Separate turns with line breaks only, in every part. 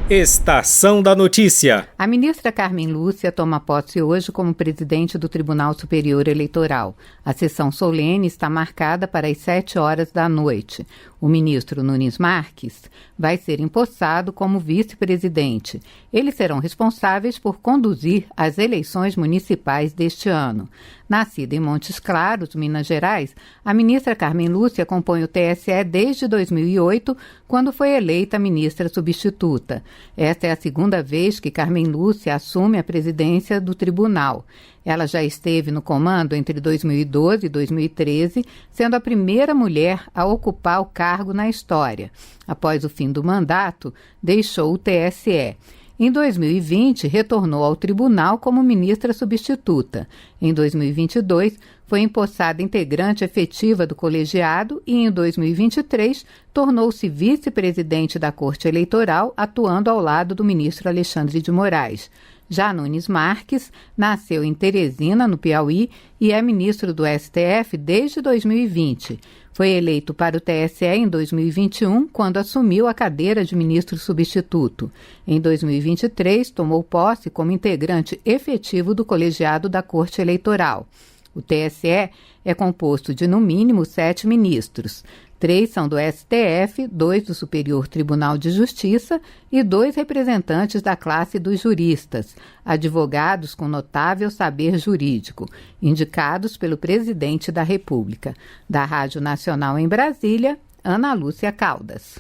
Estação da Notícia.
A ministra Carmen Lúcia toma posse hoje como presidente do Tribunal Superior Eleitoral. A sessão solene está marcada para as 7 horas da noite. O ministro Nunes Marques vai ser empossado como vice-presidente. Eles serão responsáveis por conduzir as eleições municipais deste ano. Nascida em Montes Claros, Minas Gerais, a ministra Carmen Lúcia compõe o TSE desde 2008, quando foi eleita ministra substituta. Esta é a segunda vez que Carmen Lúcia assume a presidência do tribunal. Ela já esteve no comando entre 2012 e 2013, sendo a primeira mulher a ocupar o cargo na história. Após o fim do mandato, deixou o TSE. Em 2020, retornou ao tribunal como ministra substituta. Em 2022, foi empossada integrante efetiva do colegiado e, em 2023, tornou-se vice-presidente da Corte Eleitoral, atuando ao lado do ministro Alexandre de Moraes. Já Nunes Marques nasceu em Teresina, no Piauí, e é ministro do STF desde 2020. Foi eleito para o TSE em 2021, quando assumiu a cadeira de ministro substituto. Em 2023, tomou posse como integrante efetivo do colegiado da Corte Eleitoral. O TSE é composto de, no mínimo, 7 ministros. 3 são do STF, 2 do Superior Tribunal de Justiça e 2 representantes da classe dos juristas, advogados com notável saber jurídico, indicados pelo presidente da República. Da Rádio Nacional em Brasília, Ana Lúcia Caldas.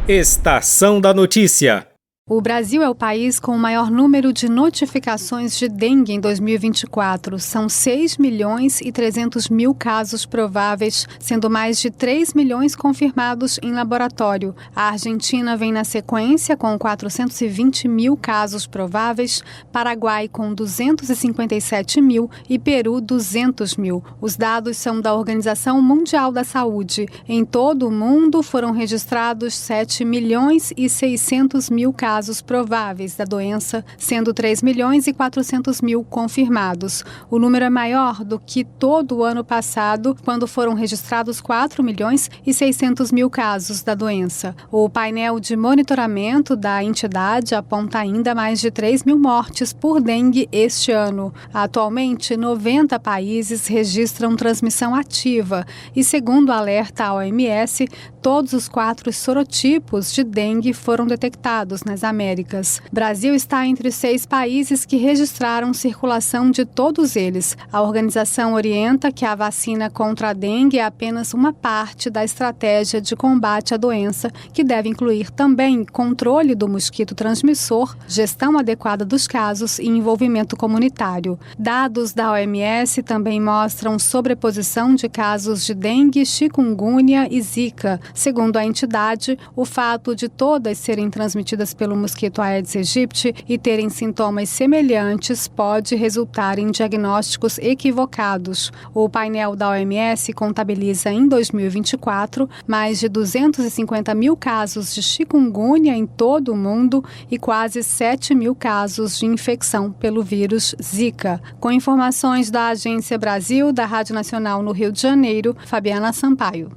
Estação da Notícia.
O Brasil é o país com o maior número de notificações de dengue em 2024. São 6.300.000 casos prováveis, sendo mais de 3 milhões confirmados em laboratório. A Argentina vem na sequência com 420.000 casos prováveis, Paraguai com 257.000 e Peru 200.000. Os dados são da Organização Mundial da Saúde. Em todo o mundo foram registrados 7.600.000 casos prováveis da doença, sendo 3.400.000 confirmados. O número é maior do que todo o ano passado, quando foram registrados 4.600.000 casos da doença. O painel de monitoramento da entidade aponta ainda mais de 3.000 mortes por dengue este ano. Atualmente, 90 países registram transmissão ativa e, segundo o alerta à OMS, todos os 4 sorotipos de dengue foram detectados nas Américas. Brasil está entre os 6 países que registraram circulação de todos eles. A organização orienta que a vacina contra a dengue é apenas uma parte da estratégia de combate à doença, que deve incluir também controle do mosquito transmissor, gestão adequada dos casos e envolvimento comunitário. Dados da OMS também mostram sobreposição de casos de dengue, chikungunya e zika. Segundo a entidade, o fato de todas serem transmitidas pelo mosquito Aedes aegypti e terem sintomas semelhantes pode resultar em diagnósticos equivocados. O painel da OMS contabiliza em 2024 mais de 250.000 casos de chikungunya em todo o mundo e quase 7.000 casos de infecção pelo vírus Zika. Com informações da Agência Brasil, da Rádio Nacional no Rio de Janeiro, Fabiana Sampaio.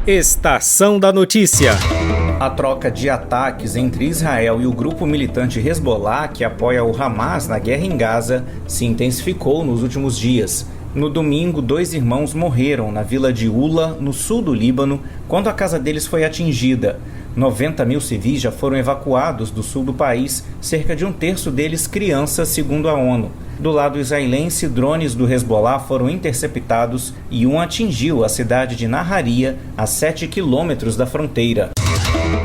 Estação da Notícia.
A troca de ataques entre Israel e o grupo militante Hezbollah, que apoia o Hamas na guerra em Gaza, se intensificou nos últimos dias. No domingo, 2 irmãos morreram na vila de Ula, no sul do Líbano, quando a casa deles foi atingida. 90.000 civis já foram evacuados do sul do país, cerca de 1/3 deles crianças, segundo a ONU. Do lado israelense, drones do Hezbollah foram interceptados e um atingiu a cidade de Naharia, a 7 quilômetros da fronteira.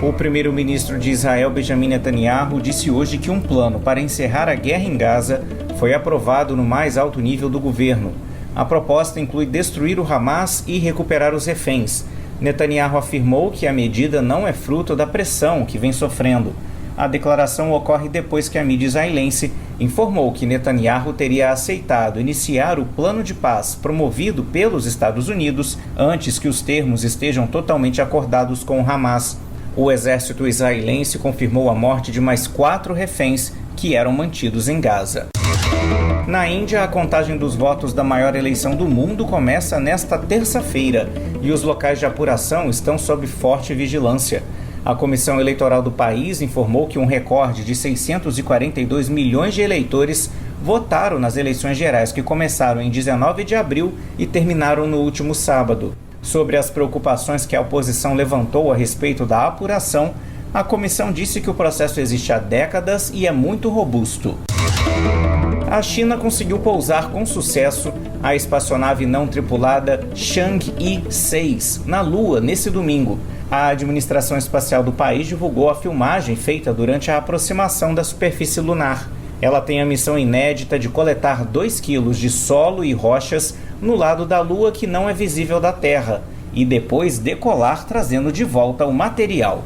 O primeiro-ministro de Israel, Benjamin Netanyahu, disse hoje que um plano para encerrar a guerra em Gaza foi aprovado no mais alto nível do governo. A proposta inclui destruir o Hamas e recuperar os reféns. Netanyahu afirmou que a medida não é fruto da pressão que vem sofrendo. A declaração ocorre depois que a mídia israelense informou que Netanyahu teria aceitado iniciar o plano de paz promovido pelos Estados Unidos antes que os termos estejam totalmente acordados com o Hamas. O exército israelense confirmou a morte de mais 4 reféns que eram mantidos em Gaza. Na Índia, a contagem dos votos da maior eleição do mundo começa nesta terça-feira e os locais de apuração estão sob forte vigilância. A Comissão Eleitoral do país informou que um recorde de 642 milhões de eleitores votaram nas eleições gerais que começaram em 19 de abril e terminaram no último sábado. Sobre as preocupações que a oposição levantou a respeito da apuração, a comissão disse que o processo existe há décadas e é muito robusto. A China conseguiu pousar com sucesso a espaçonave não tripulada Chang'e 6 na Lua nesse domingo. A administração espacial do país divulgou a filmagem feita durante a aproximação da superfície lunar. Ela tem a missão inédita de coletar 2 quilos de solo e rochas no lado da Lua que não é visível da Terra e depois decolar trazendo de volta o material.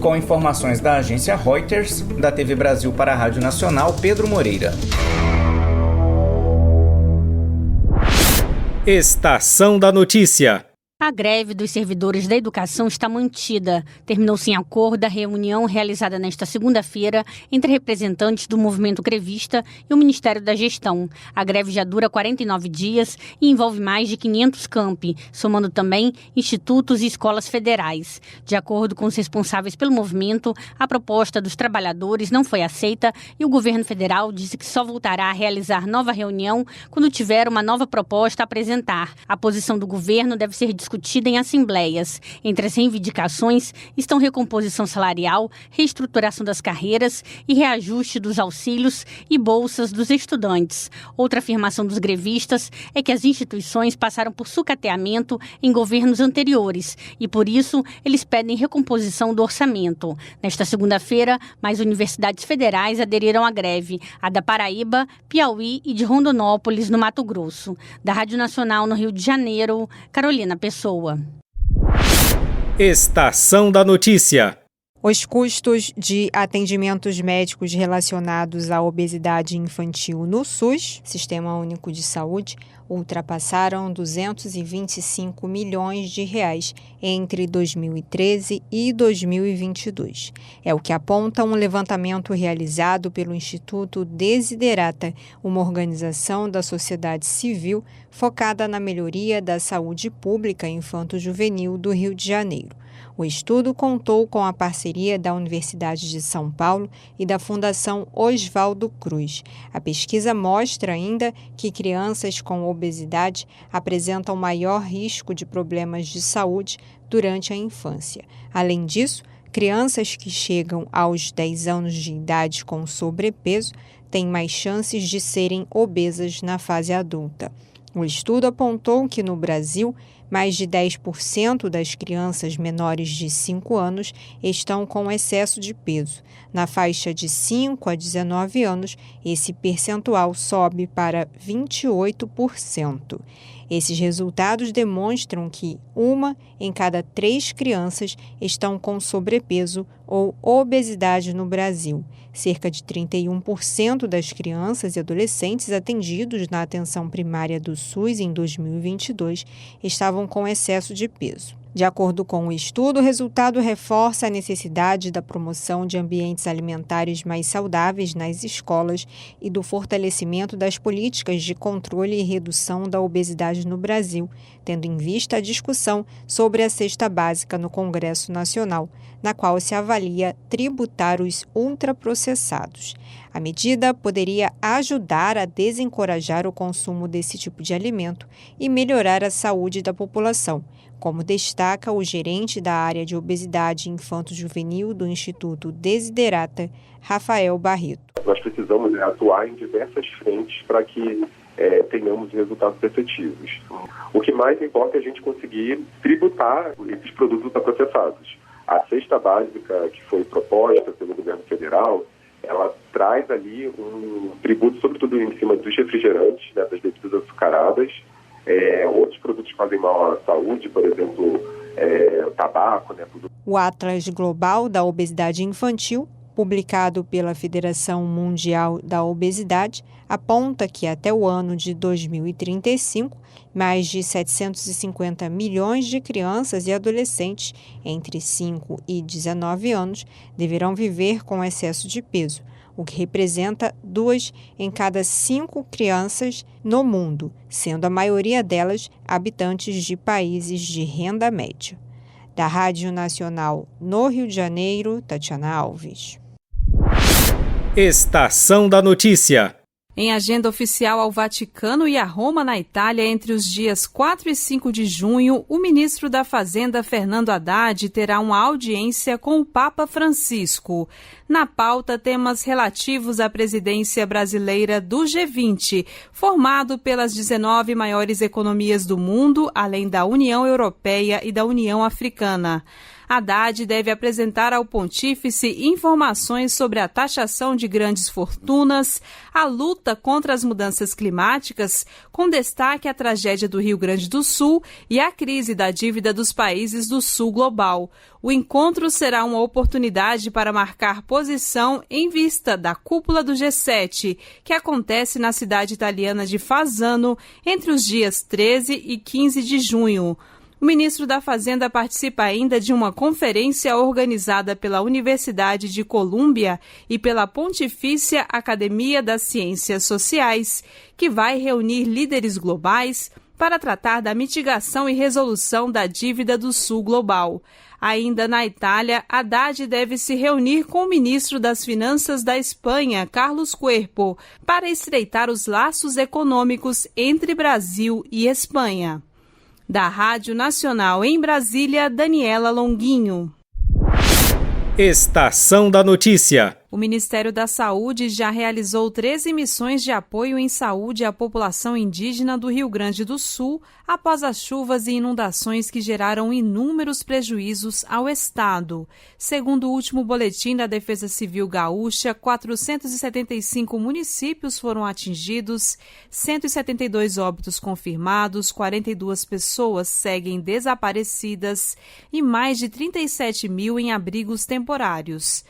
Com informações da agência Reuters, da TV Brasil para a Rádio Nacional, Pedro Moreira.
Estação da Notícia.
A greve dos servidores da educação está mantida. Terminou-se em acordo a reunião realizada nesta segunda-feira entre representantes do movimento grevista e o Ministério da Gestão. A greve já dura 49 dias e envolve mais de 500 campi, somando também institutos e escolas federais. De acordo com os responsáveis pelo movimento, a proposta dos trabalhadores não foi aceita e o governo federal disse que só voltará a realizar nova reunião quando tiver uma nova proposta a apresentar. A posição do governo deve ser discutida em assembleias. Entre as reivindicações estão recomposição salarial, reestruturação das carreiras e reajuste dos auxílios e bolsas dos estudantes. Outra afirmação dos grevistas é que as instituições passaram por sucateamento em governos anteriores e, por isso, eles pedem recomposição do orçamento. Nesta segunda-feira, mais universidades federais aderiram à greve, a da Paraíba, Piauí e de Rondonópolis, no Mato Grosso. Da Rádio Nacional, no Rio de Janeiro, Carolina Pessoa.
Estação da Notícia.
Os custos de atendimentos médicos relacionados à obesidade infantil no SUS, Sistema Único de Saúde, ultrapassaram 225 milhões de reais entre 2013 e 2022. É o que aponta um levantamento realizado pelo Instituto Desiderata, uma organização da sociedade civil focada na melhoria da saúde pública infanto-juvenil do Rio de Janeiro. O estudo contou com a parceria da Universidade de São Paulo e da Fundação Oswaldo Cruz. A pesquisa mostra ainda que crianças com obesidade apresentam maior risco de problemas de saúde durante a infância. Além disso, crianças que chegam aos 10 anos de idade com sobrepeso têm mais chances de serem obesas na fase adulta. O estudo apontou que no Brasil, mais de 10% das crianças menores de 5 anos estão com excesso de peso. Na faixa de 5 a 19 anos, esse percentual sobe para 28%. Esses resultados demonstram que 1 em cada 3 crianças estão com sobrepeso ou obesidade no Brasil. Cerca de 31% das crianças e adolescentes atendidos na atenção primária do SUS em 2022 estavam com excesso de peso. De acordo com o estudo, o resultado reforça a necessidade da promoção de ambientes alimentares mais saudáveis nas escolas e do fortalecimento das políticas de controle e redução da obesidade no Brasil, tendo em vista a discussão sobre a cesta básica no Congresso Nacional, na qual se avalia tributar os ultraprocessados. A medida poderia ajudar a desencorajar o consumo desse tipo de alimento e melhorar a saúde da população, como destaca o gerente da área de obesidade infanto-juvenil do Instituto Desiderata, Rafael Barreto.
Nós precisamos atuar em diversas frentes para que tenhamos resultados efetivos. O que mais importa é a gente conseguir tributar esses produtos ultraprocessados. A cesta básica que foi proposta pelo governo federal, ela traz ali um tributo, sobretudo em cima dos refrigerantes, né, das bebidas açucaradas, outros produtos que fazem mal à saúde, por exemplo, o tabaco. Né,
O Atlas Global da Obesidade Infantil, publicado pela Federação Mundial da Obesidade, aponta que até o ano de 2035, mais de 750 milhões de crianças e adolescentes entre 5 e 19 anos deverão viver com excesso de peso, o que representa 2 em cada 5 crianças no mundo, sendo a maioria delas habitantes de países de renda média. Da Rádio Nacional no Rio de Janeiro, Tatiana Alves.
Estação da Notícia.
Em agenda oficial ao Vaticano e a Roma, na Itália, entre os dias 4 e 5 de junho, o ministro da Fazenda, Fernando Haddad, terá uma audiência com o Papa Francisco. Na pauta, temas relativos à presidência brasileira do G20, formado pelas 19 maiores economias do mundo, além da União Europeia e da União Africana. Haddad deve apresentar ao pontífice informações sobre a taxação de grandes fortunas, a luta contra as mudanças climáticas, com destaque à tragédia do Rio Grande do Sul e à crise da dívida dos países do Sul global. O encontro será uma oportunidade para marcar posição em vista da cúpula do G7, que acontece na cidade italiana de Fasano entre os dias 13 e 15 de junho. O ministro da Fazenda participa ainda de uma conferência organizada pela Universidade de Colômbia e pela Pontifícia Academia das Ciências Sociais, que vai reunir líderes globais para tratar da mitigação e resolução da dívida do Sul global. Ainda na Itália, Haddad deve se reunir com o ministro das Finanças da Espanha, Carlos Cuerpo, para estreitar os laços econômicos entre Brasil e Espanha. Da Rádio Nacional em Brasília, Daniela Longuinho.
Estação da Notícia.
O Ministério da Saúde já realizou 13 missões de apoio em saúde à população indígena do Rio Grande do Sul após as chuvas e inundações que geraram inúmeros prejuízos ao estado. Segundo o último boletim da Defesa Civil Gaúcha, 475 municípios foram atingidos, 172 óbitos confirmados, 42 pessoas seguem desaparecidas e mais de 37 mil em abrigos temporários.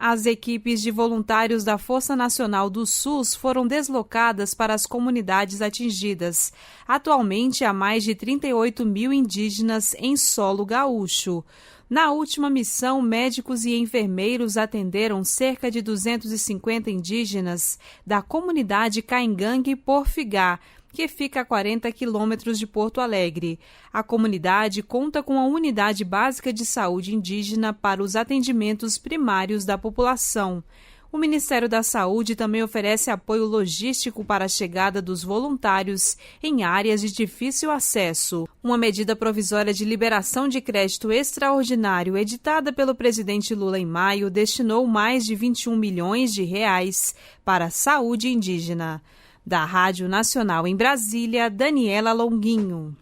As equipes de voluntários da Força Nacional do SUS foram deslocadas para as comunidades atingidas. Atualmente, há mais de 38 mil indígenas em solo gaúcho. Na última missão, médicos e enfermeiros atenderam cerca de 250 indígenas da comunidade Caingangue Porfigá, que fica a 40 quilômetros de Porto Alegre. A comunidade conta com a Unidade Básica de Saúde Indígena para os atendimentos primários da população. O Ministério da Saúde também oferece apoio logístico para a chegada dos voluntários em áreas de difícil acesso. Uma medida provisória de liberação de crédito extraordinário editada pelo presidente Lula em maio destinou mais de 21 milhões de reais para a saúde indígena. Da Rádio Nacional em Brasília, Daniela Longuinho.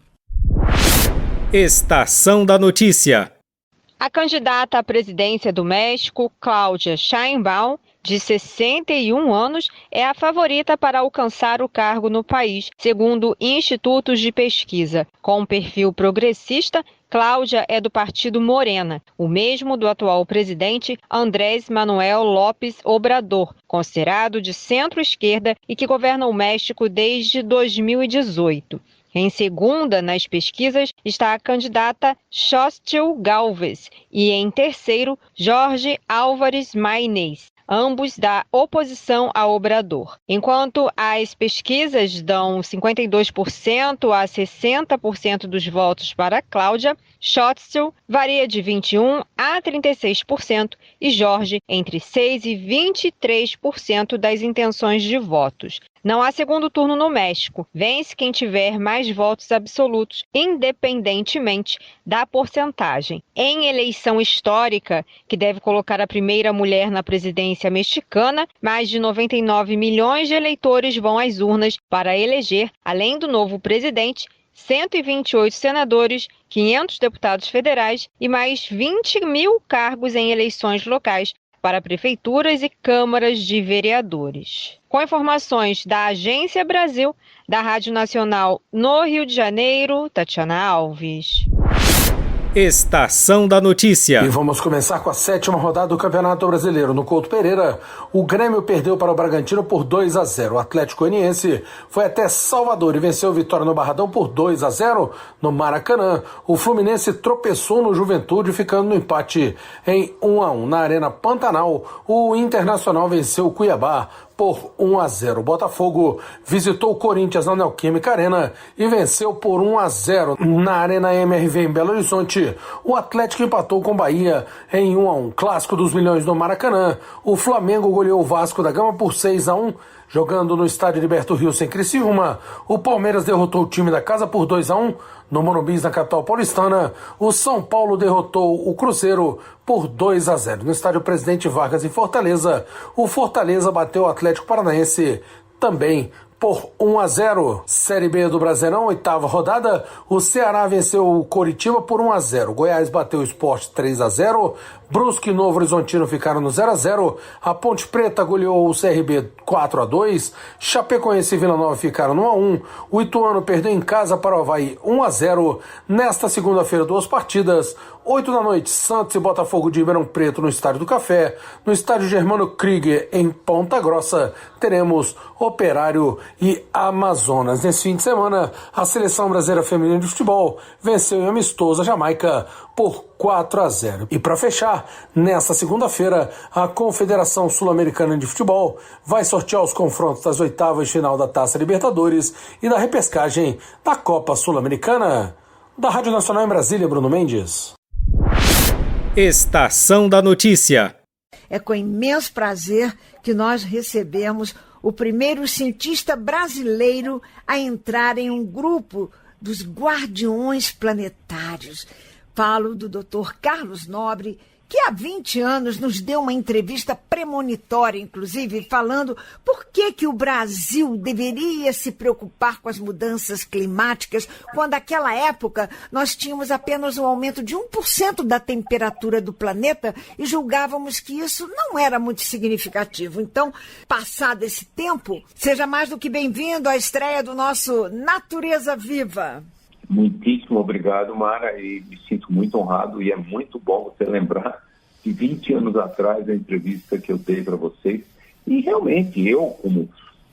Estação da Notícia.
A candidata à presidência do México, Cláudia Sheinbaum, de 61 anos, é a favorita para alcançar o cargo no país, segundo institutos de pesquisa. Com um perfil progressista, Cláudia é do partido Morena, o mesmo do atual presidente Andrés Manuel López Obrador, considerado de centro-esquerda e que governa o México desde 2018. Em segunda nas pesquisas está a candidata Xochitl Gálvez e em terceiro Jorge Álvares Maynez, ambos da oposição a Obrador. Enquanto as pesquisas dão 52% a 60% dos votos para Cláudia, Xochitl varia de 21% a 36% e Jorge entre 6% e 23% das intenções de votos. Não há segundo turno no México. Vence quem tiver mais votos absolutos, independentemente da porcentagem. Em eleição histórica, que deve colocar a primeira mulher na presidência mexicana, mais de 99 milhões de eleitores vão às urnas para eleger, além do novo presidente, 128 senadores, 500 deputados federais e mais 20 mil cargos em eleições locais para prefeituras e câmaras de vereadores. Com informações da Agência Brasil, da Rádio Nacional no Rio de Janeiro, Tatiana Alves.
Estação da Notícia.
E vamos começar com a 7ª rodada do Campeonato Brasileiro. No Couto Pereira, o Grêmio perdeu para o Bragantino por 2-0. O Atlético Goianiense foi até Salvador e venceu o Vitória no Barradão por 2-0 no Maracanã. O Fluminense tropeçou no Juventude, ficando no empate em 1-1. Na Arena Pantanal, o Internacional venceu o Cuiabá por 1-0. O Botafogo visitou o Corinthians na Neoquímica Arena e venceu por 1-0 na Arena MRV em Belo Horizonte. O Atlético empatou com o Bahia em 1-1. Clássico dos Milhões no Maracanã. O Flamengo goleou o Vasco da Gama por 6-1. Jogando no estádio Liberto Rios em Criciúma, o Palmeiras derrotou o time da casa por 2-1. No Morumbi, na capital paulistana, o São Paulo derrotou o Cruzeiro por 2-0. No estádio Presidente Vargas em Fortaleza, o Fortaleza bateu o Atlético Paranaense também por 1-0. Série B do Brasileirão, 8ª rodada, o Ceará venceu o Coritiba por 1-0. Goiás bateu o Sport 3-0. Brusque e Novo Horizontino ficaram no 0-0. A Ponte Preta goleou o CRB 4-2. Chapecoense e Vila Nova ficaram no 1-1. O Ituano perdeu em casa para o Avaí 1-0. Nesta segunda-feira, 2 partidas. 8 da noite, Santos e Botafogo de Ribeirão Preto no Estádio do Café. No Estádio Germano Krieger, em Ponta Grossa, teremos Operário e Amazonas. Nesse fim de semana, a Seleção Brasileira Feminina de Futebol venceu em amistoso a Jamaica por 4-0. E para fechar, nesta segunda-feira, a Confederação Sul-Americana de Futebol vai sortear os confrontos das 8ª de final da Taça Libertadores e da repescagem da Copa Sul-Americana. Da Rádio Nacional em Brasília, Bruno Mendes.
Estação da Notícia.
É com imenso prazer que nós recebemos o primeiro cientista brasileiro a entrar em um grupo dos Guardiões Planetários. Falo do Dr. Carlos Nobre, que há 20 anos nos deu uma entrevista premonitória, inclusive, falando por que o Brasil deveria se preocupar com as mudanças climáticas, quando naquela época nós tínhamos apenas um aumento de 1% da temperatura do planeta e julgávamos que isso não era muito significativo. Então, passado esse tempo, seja mais do que bem-vindo à estreia do nosso Natureza Viva.
Muitíssimo obrigado, Mara, e me sinto muito honrado e é muito bom você lembrar de 20 anos atrás a entrevista que eu dei para vocês. E realmente eu, como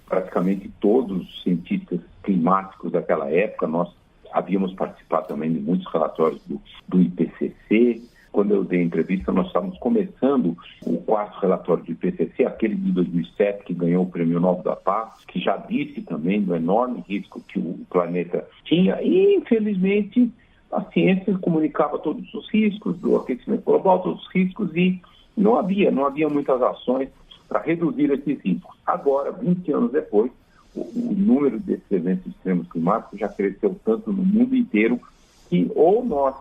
praticamente todos os cientistas climáticos daquela época, nós havíamos participado também de muitos relatórios do IPCC. Quando eu dei a entrevista, nós estávamos começando o 4º relatório do IPCC, aquele de 2007, que ganhou o Prêmio Nobel da Paz, que já disse também do enorme risco que o planeta tinha. E, infelizmente, a ciência comunicava todos os riscos do aquecimento global, todos os riscos, e não havia muitas ações para reduzir esses riscos. Agora, 20 anos depois, o número desses eventos extremos climáticos já cresceu tanto no mundo inteiro que ou nós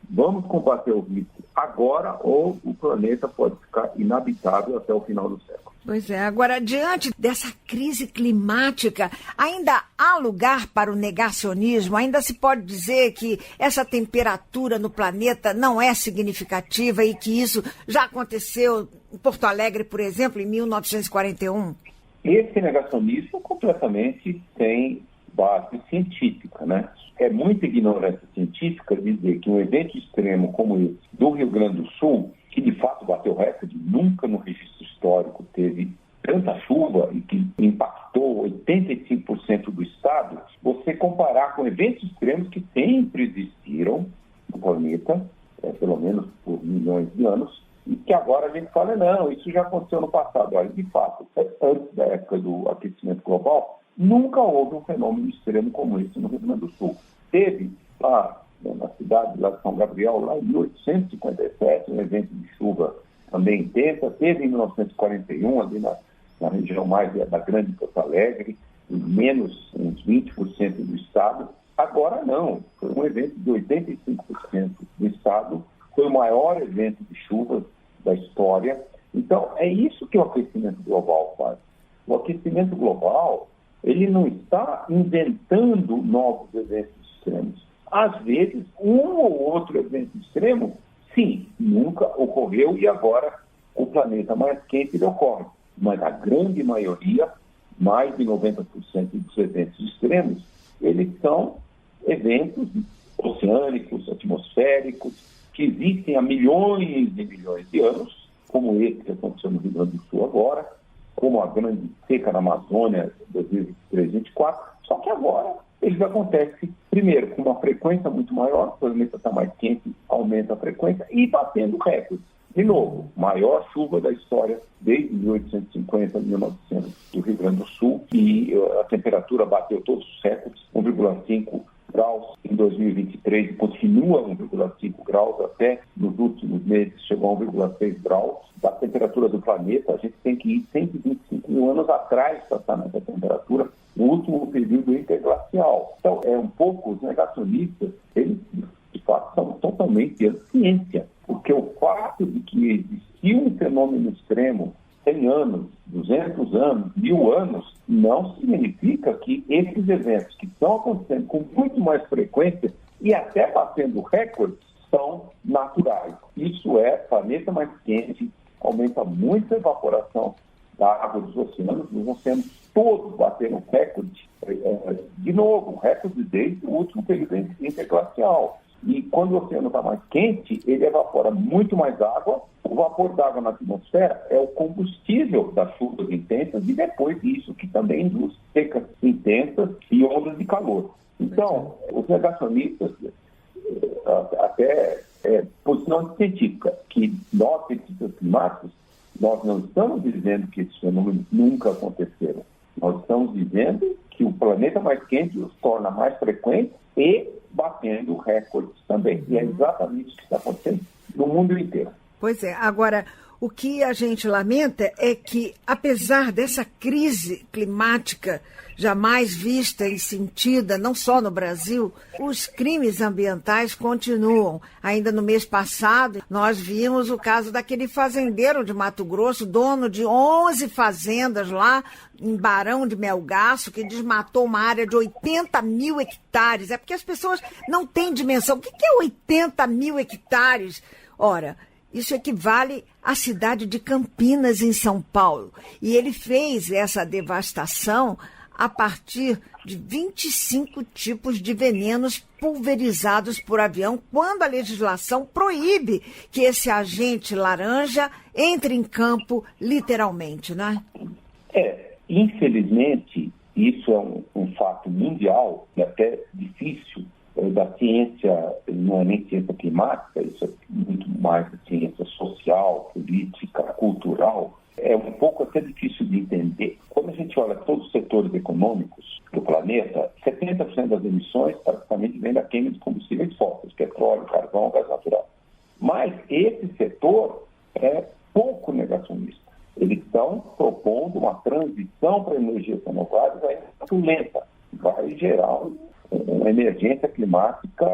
vamos combater o risco agora ou o planeta pode ficar inabitável até o final do século.
Pois é, agora, diante dessa crise climática, ainda há lugar para o negacionismo? Ainda se pode dizer que essa temperatura no planeta não é significativa e que isso já aconteceu em Porto Alegre, por exemplo, em 1941?
Esse negacionismo completamente tem base científica, né? É muita ignorância científica dizer que um evento extremo como esse do Rio Grande do Sul, que de fato bateu recorde, nunca no registro histórico teve tanta chuva e que impactou 85% do estado, você comparar com eventos extremos que sempre existiram no planeta, pelo menos por milhões de anos, e que agora a gente fala, não, isso já aconteceu no passado. Olha, de fato, antes da época do aquecimento global, nunca houve um fenômeno extremo como esse no Rio Grande do Sul. Teve lá na cidade lá de São Gabriel, lá em 1857, um evento de chuva também intensa. Teve em 1941, ali na região mais da Grande Porto Alegre, menos uns 20% do estado. Agora não, foi um evento de 85% do estado, foi o maior evento de chuvas da história. Então, é isso que o aquecimento global faz. O aquecimento global, ele não está inventando novos eventos extremos. Às vezes, um ou outro evento extremo, sim, nunca ocorreu e agora o planeta mais quente ele ocorre. Mas a grande maioria, mais de 90% dos eventos extremos, eles são eventos oceânicos, atmosféricos, que existem há milhões e milhões de anos, como esse que aconteceu no Rio Grande do Sul agora, como a grande seca na Amazônia de 2023-2024, só que agora eles acontecem, primeiro, com uma frequência muito maior, o planeta está mais quente, aumenta a frequência, e batendo recordes. De novo, maior chuva da história desde 1850, 1900 do Rio Grande do Sul, e a temperatura bateu todos os séculos, 1,5 graus em 2023, continua 1,5 graus até nos últimos meses, chegou a 1,6 graus. Da temperatura do planeta, a gente tem que ir 125 mil anos atrás para estar nessa temperatura, no último período interglacial. Então, um pouco os negacionistas, eles de fato são totalmente anti-ciência, porque o fato de que existiu um fenômeno extremo 100 anos, 200 anos, 1000 anos, não significa que esses eventos que estão acontecendo com muito mais frequência e até batendo recordes são naturais. Isso é planeta mais quente, aumenta muito a evaporação da água dos oceanos. Os oceanos todos bateram recorde, de novo, recorde desde o último período interglacial. E quando o oceano está mais quente, ele evapora muito mais água. O vapor d'água na atmosfera é o combustível das chuvas intensas e depois isso que também induz secas intensas e ondas de calor. Então, os negacionistas, até posição científica, que nós, cientistas climáticos, nós não estamos dizendo que esses fenômenos nunca aconteceram. Nós estamos dizendo que o planeta mais quente os torna mais frequentes e batendo recordes também. E é exatamente isso que está acontecendo no mundo inteiro.
Pois é. Agora, o que a gente lamenta é que, apesar dessa crise climática jamais vista e sentida, não só no Brasil, os crimes ambientais continuam. Ainda no mês passado, nós vimos o caso daquele fazendeiro de Mato Grosso, dono de 11 fazendas lá em Barão de Melgaço, que desmatou uma área de 80 mil hectares. É porque as pessoas não têm dimensão. O que é 80 mil hectares? Ora, isso equivale à cidade de Campinas, em São Paulo. E ele fez essa devastação a partir de 25 tipos de venenos pulverizados por avião, quando a legislação proíbe que esse agente laranja entre em campo literalmente, né?
Infelizmente, isso é um fato mundial e até difícil da ciência, não é nem ciência climática, isso é muito mais ciência social, política, cultural. É um pouco até difícil de entender. Quando a gente olha todos os setores econômicos do planeta, 70% das emissões praticamente vem da queima de combustíveis fósseis, petróleo, carvão, gás natural. Mas esse setor é pouco negacionista. Eles estão propondo uma transição para energias renováveis ainda muito lenta. Vai gerar uma emergência climática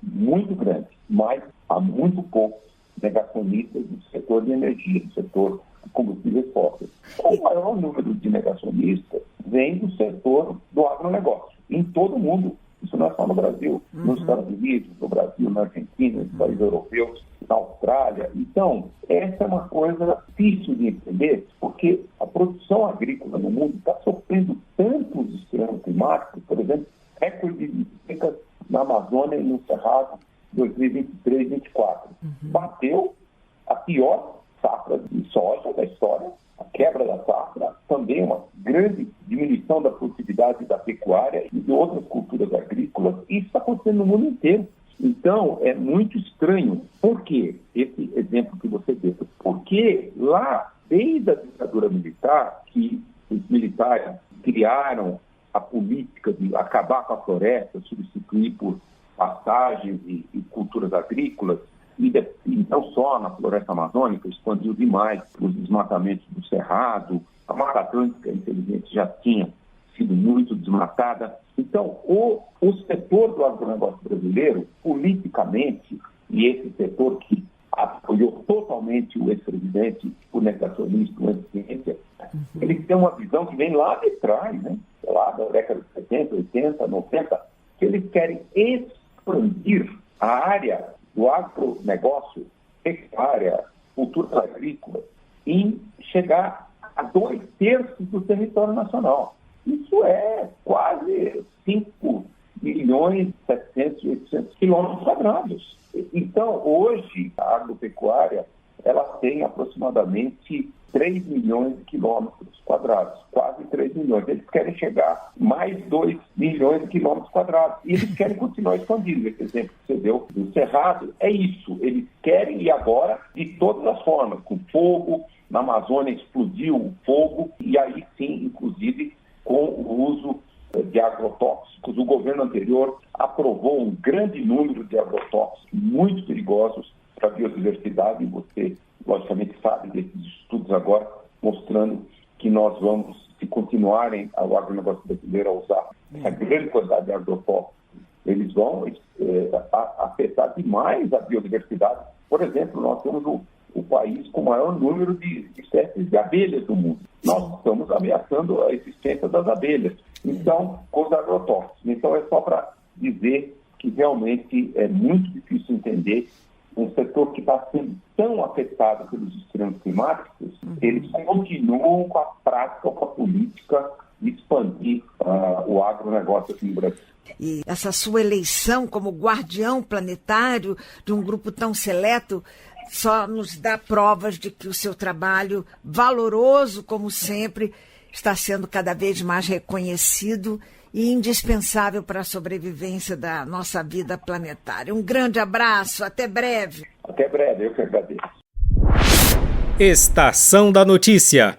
muito grande, mas há muito poucos negacionistas do setor de energia, do setor de combustíveis fósseis. O maior número de negacionistas vem do setor do agronegócio, em todo o mundo. Isso não é só no Brasil, nos Estados Unidos, no Brasil, na Argentina, nos países europeus, na Austrália. Então, essa é uma coisa difícil de entender, porque a produção agrícola no mundo está sofrendo tantos extremos climáticos, por exemplo, recorde de secas na Amazônia e no Cerrado 2023-2024. Bateu a pior safra de soja da história, a quebra da safra, também uma grande diminuição da produtividade da pecuária e de outras culturas agrícolas. Isso está acontecendo no mundo inteiro. Então, é muito estranho. Por quê? Esse exemplo que você deu. Porque lá, desde a ditadura militar, que os militares criaram a política de acabar com a floresta, substituir por pastagens e culturas agrícolas, e não só na floresta amazônica, expandiu demais os desmatamentos do Cerrado, a Mata Atlântica, infelizmente, já tinha sido muito desmatada. Então, o setor do agronegócio brasileiro, politicamente, e esse setor que apoiou totalmente o ex-presidente, o negacionista, o anti-ciência, eles têm uma visão que vem lá de trás, né? Lá da década de 70, 80, 90, que eles querem expandir a área do agronegócio, pecuária, culturas agrícolas, e chegar a 2/3 do território nacional. Isso é quase 5.700.800 quilômetros quadrados. Então, hoje, a agropecuária ela tem aproximadamente 3 milhões de quilômetros quadrados, quase 3 milhões. Eles querem chegar mais 2 milhões de quilômetros quadrados. E eles querem continuar expandindo. Esse exemplo que você deu do Cerrado é isso. Eles querem ir agora de todas as formas, com fogo. Na Amazônia explodiu o fogo e aí sim, inclusive, com o uso de agrotóxicos. O governo anterior aprovou um grande número de agrotóxicos muito perigosos para a biodiversidade, e você, logicamente, sabe desses estudos agora, mostrando que nós vamos, se continuarem o agronegócio brasileiro a usar essa grande quantidade de agrotóxicos, eles vão afetar demais a biodiversidade. Por exemplo, nós temos o país com o maior número de espécies de abelhas do mundo. Nós estamos ameaçando a existência das abelhas. Então, com os agrotóxicos. Então, é só para dizer que realmente é muito difícil entender um setor que está sendo tão afetado pelos extremos climáticos, eles continuam com a prática, com a política de expandir o agronegócio aqui no Brasil.
E essa sua eleição como guardião planetário de um grupo tão seleto só nos dá provas de que o seu trabalho, valoroso como sempre, está sendo cada vez mais reconhecido e indispensável para a sobrevivência da nossa vida planetária. Um grande abraço, até breve.
Até breve, eu que agradeço.
Estação da Notícia.